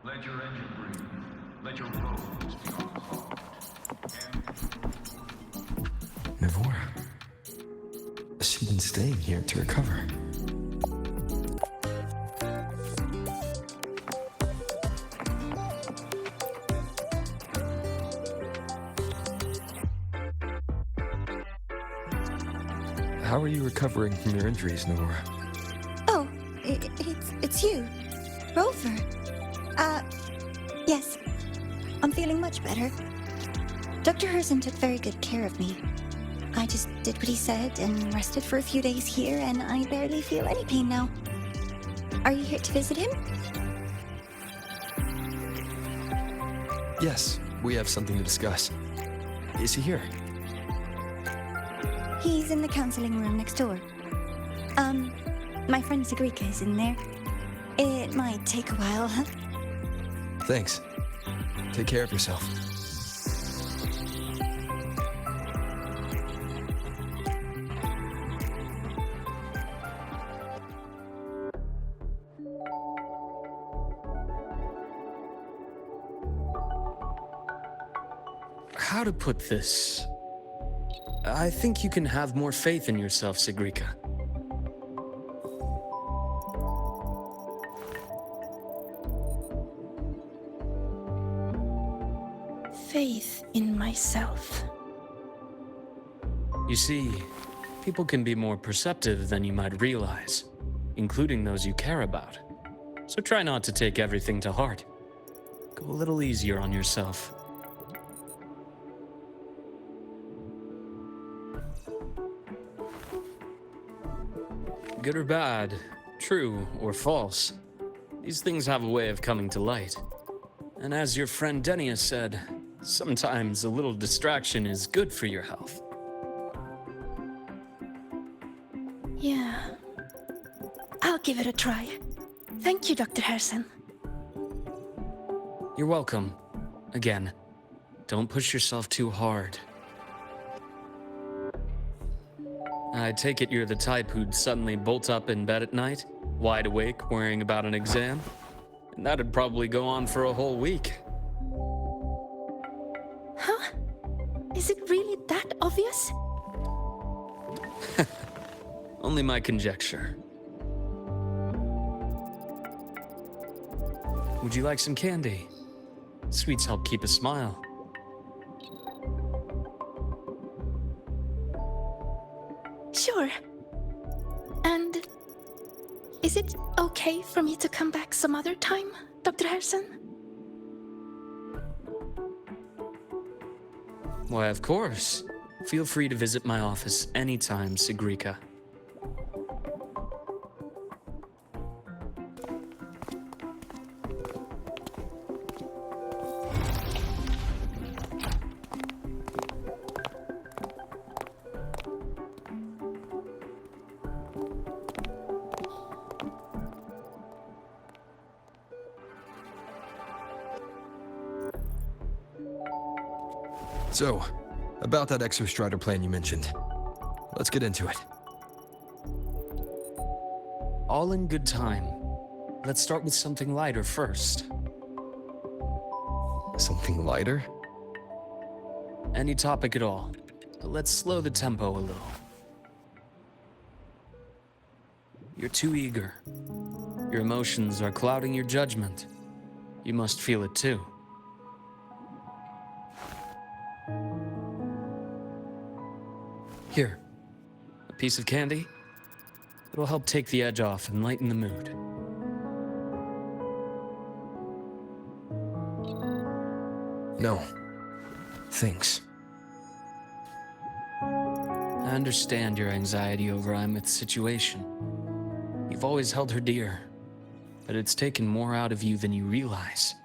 Let your engine breathe. Let your roads be unclogged. Navora. She's been staying here to recover. How are you recovering from your injuries, Navora? Oh, it's you, Rover. Yes. I'm feeling much better. Dr. Herson took very good care of me. I just did what he said and rested for a few days here, and I barely feel any pain now. Are you here to visit him? Yes, we have something to discuss. Is he here? He's in the counseling room next door. My friend Sigrika is in there. It might take a while, huh? Thanks. Take care of yourself. How to put this? I think you can have more faith in yourself, Sigrika. Faith in myself. You see, people can be more perceptive than you might realize, including those you care about. So try not to take everything to heart. Go a little easier on yourself. Good or bad, true or false, these things have a way of coming to light. And as your friend Denia said, sometimes a little distraction is good for your health. Yeah. I'll give it a try. Thank you, Dr. Herson. You're welcome. Again, don't push yourself too hard. I take it you're the type who'd suddenly bolt up in bed at night, wide awake, worrying about an exam? And that'd probably go on for a whole week. Huh? Is it really that obvious? Only my conjecture. Would you like some candy? Sweets help keep a smile. Sure. And is it okay for me to come back some other time, Dr. Herson? Why, of course. Feel free to visit my office anytime, Sigrika. So, about that exostrider plan you mentioned. Let's get into it. All in good time. Let's start with something lighter first. Something lighter? Any topic at all. But let's slow the tempo a little. You're too eager. Your emotions are clouding your judgment. You must feel it too. Here, a piece of candy. It'll help take the edge off and lighten the mood. No. Thanks. I understand your anxiety over Imith's situation. You've always held her dear, but it's taken more out of you than you realize.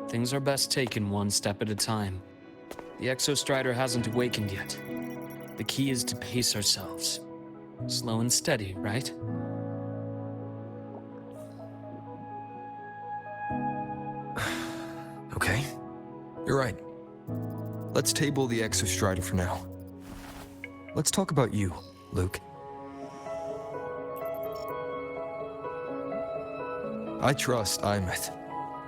Things are best taken one step at a time. The Exostrider hasn't awakened yet. The key is to pace ourselves. Slow and steady, right? Okay. You're right. Let's table the Exostrider for now. Let's talk about you, Luke. I trust Imeth.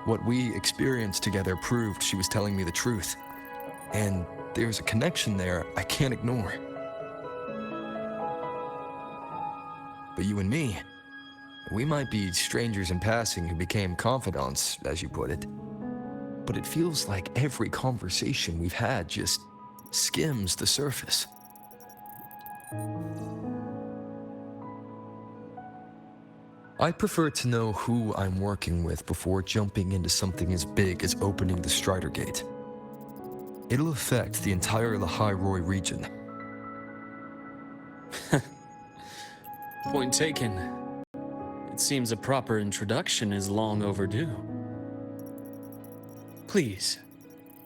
What we experienced together proved she was telling me the truth. And there's a connection there I can't ignore. But you and me, we might be strangers in passing who became confidants, as you put it. But it feels like every conversation we've had just skims the surface. I prefer to know who I'm working with before jumping into something as big as opening the Strider Gate. It'll affect the entire Lahairoi region. Point taken. It seems a proper introduction is long overdue. Please,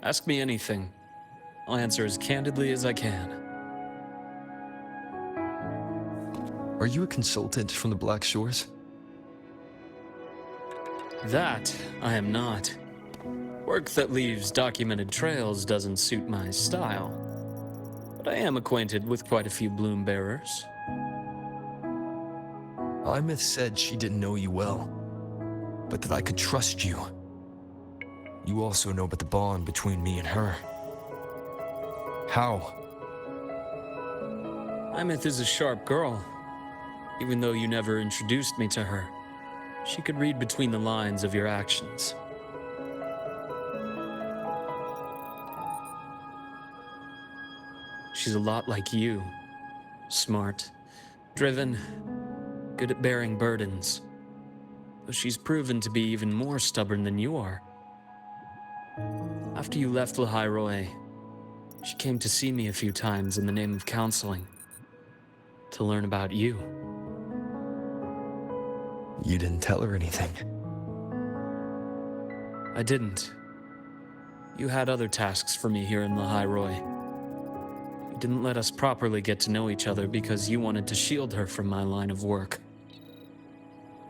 ask me anything. I'll answer as candidly as I can. Are you a consultant from the Black Shores? That I am not. Work that leaves documented trails doesn't suit my style. But I am acquainted with quite a few bloom bearers. Imeth said she didn't know you well, but that I could trust you. You also know about the bond between me and her. How? Imeth is a sharp girl. Even though you never introduced me to her, she could read between the lines of your actions. She's a lot like you. Smart, driven, good at bearing burdens. Though she's proven to be even more stubborn than you are. After you left Lahairoi, she came to see me a few times in the name of counseling. To learn about you. You didn't tell her anything. I didn't. You had other tasks for me here in Lahairoi. You didn't let us properly get to know each other because you wanted to shield her from my line of work.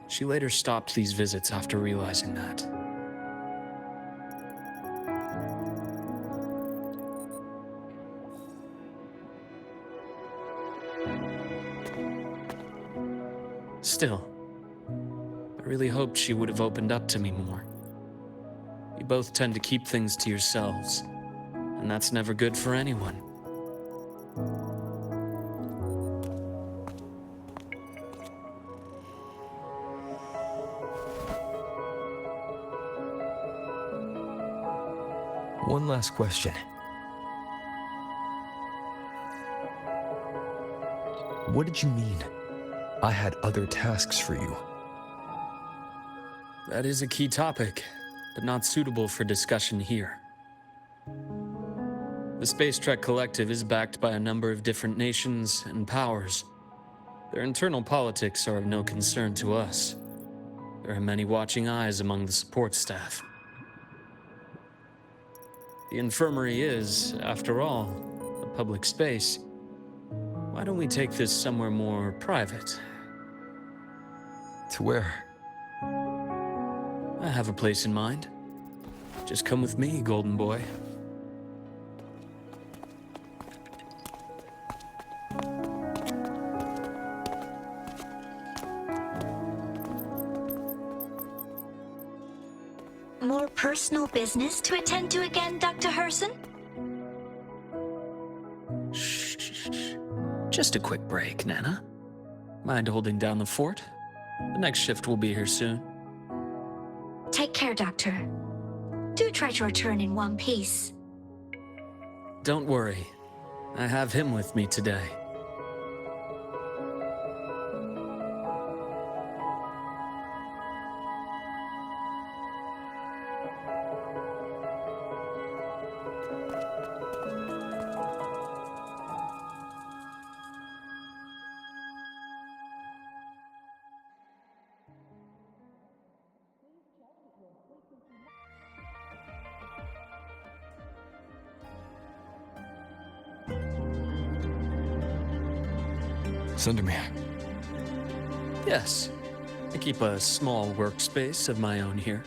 She later stopped these visits after realizing that. Still, I really hoped she would have opened up to me more. You both tend to keep things to yourselves, and that's never good for anyone. One last question. What did you mean? I had other tasks for you. That is a key topic, but not suitable for discussion here. The Space Trek Collective is backed by a number of different nations and powers. Their internal politics are of no concern to us. There are many watching eyes among the support staff. The infirmary is, after all, a public space. Why don't we take this somewhere more private? To where? I have a place in mind. Just come with me, Golden Boy. More personal business to attend to again, Dr. Herson? Shh. Just a quick break, Nana. Mind holding down the fort? The next shift will be here soon. Take care, Doctor. Do try to return in one piece. Don't worry. I have him with me today. Sundermere. Yes. I keep a small workspace of my own here.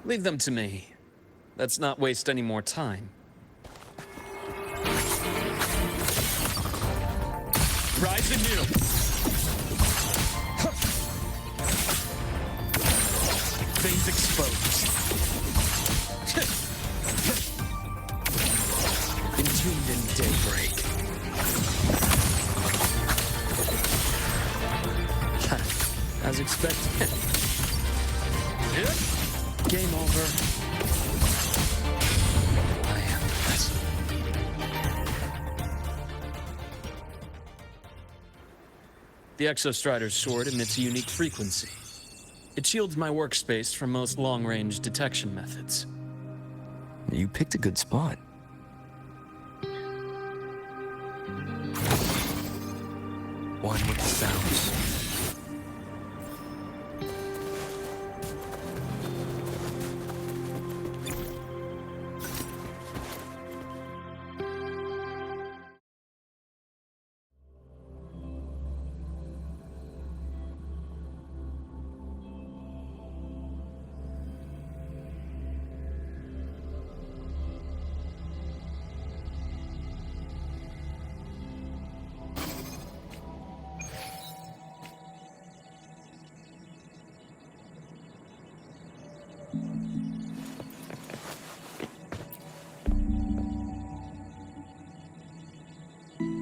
Leave them to me. Let's not waste any more time. Rise anew! Veins exposed. Entombed in daybreak. As expected. Game over. I am present. The Exostrider's sword emits a unique frequency. It shields my workspace from most long-range detection methods. You picked a good spot. One with the sounds.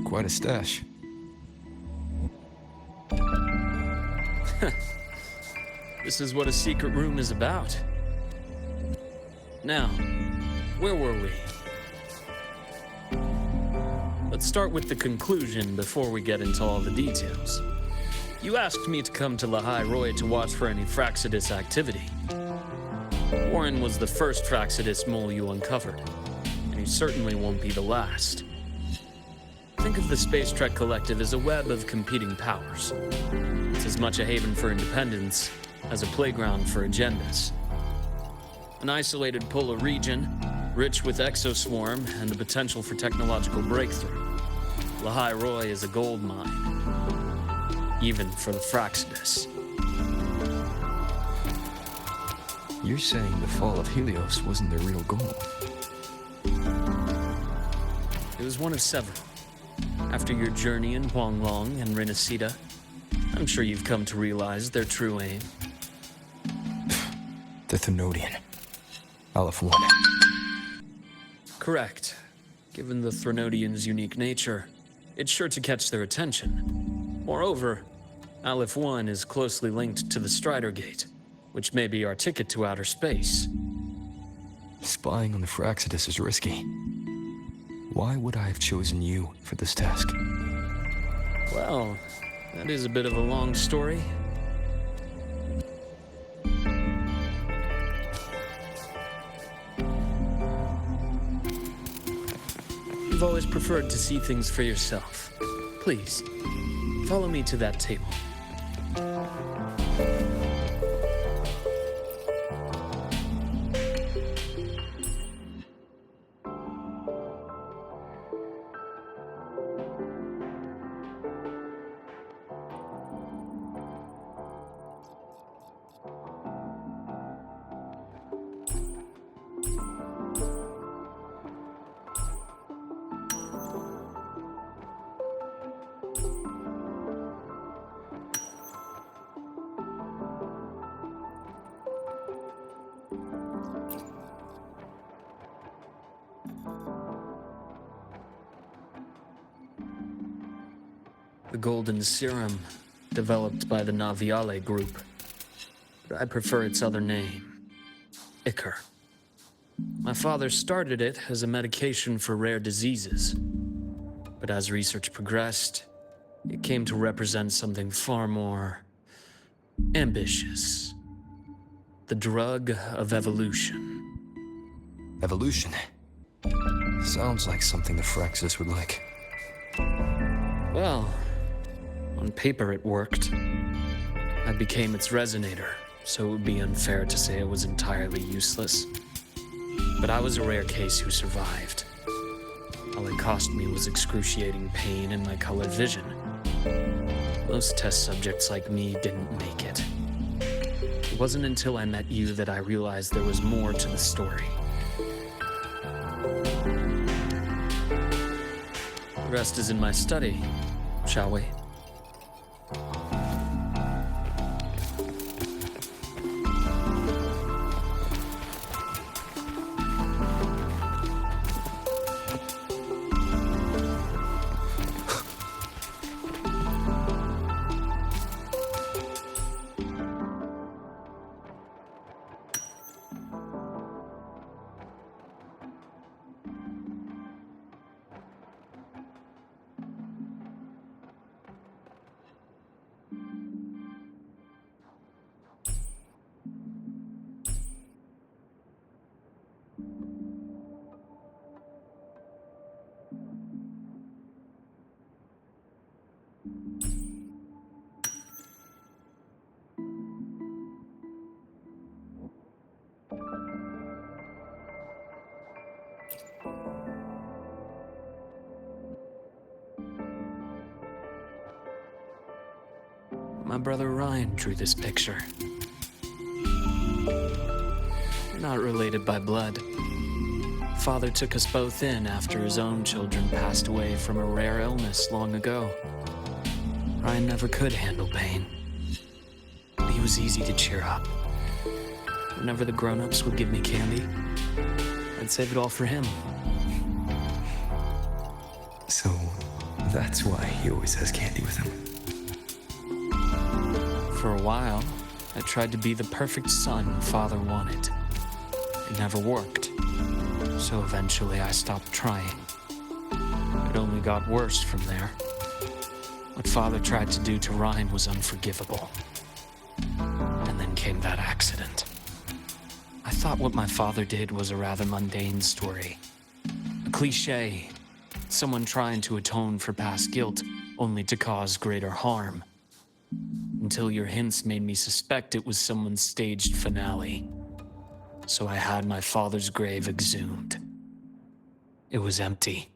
Quite a stash. This is what a secret room is about. Now, where were we? Let's start with the conclusion before we get into all the details. You asked me to come to Lahai Roy to watch for any Fraxidus activity. Warren was the first Fraxidus mole you uncovered, and he certainly won't be the last. Think of the Space Trek Collective as a web of competing powers. It's as much a haven for independence as a playground for agendas. An isolated polar region, rich with exoswarm and the potential for technological breakthrough. Lahai Roy is a gold mine, even for the Fraxidus. You're saying the fall of Helios wasn't their real goal? It was one of several. After your journey in Huanglong and Renacida, I'm sure you've come to realize their true aim. The Thenodian. Aleph 1. Correct. Given the Thenodian's unique nature, it's sure to catch their attention. Moreover, Aleph 1 is closely linked to the Strider Gate, which may be our ticket to outer space. Spying on the Fraxidus is risky. Why would I have chosen you for this task? Well, that is a bit of a long story. You've always preferred to see things for yourself. Please, follow me to that table. The golden serum, developed by the Naviale group. But I prefer its other name, Ichor. My father started it as a medication for rare diseases. But as research progressed, it came to represent something far more ambitious. The drug of evolution. Evolution. Sounds like something the Fraxis would like. Well, on paper it worked. I became its resonator, so it would be unfair to say it was entirely useless. But I was a rare case who survived. All it cost me was excruciating pain and my colored vision. Most test subjects like me didn't make it. It wasn't until I met you that I realized there was more to the story. The rest is in my study, shall we? My brother Ryan drew this picture. We're not related by blood. Father took us both in after his own children passed away from a rare illness long ago. Ryan never could handle pain, but he was easy to cheer up. Whenever the grown-ups would give me candy, I'd save it all for him. So, that's why he always has candy with him. For a while, I tried to be the perfect son Father wanted. It never worked, so eventually I stopped trying. It only got worse from there. What Father tried to do to Ryan was unforgivable. And then came that accident. I thought what my father did was a rather mundane story. A cliché, someone trying to atone for past guilt only to cause greater harm. Until your hints made me suspect it was someone's staged finale. So I had my father's grave exhumed. It was empty.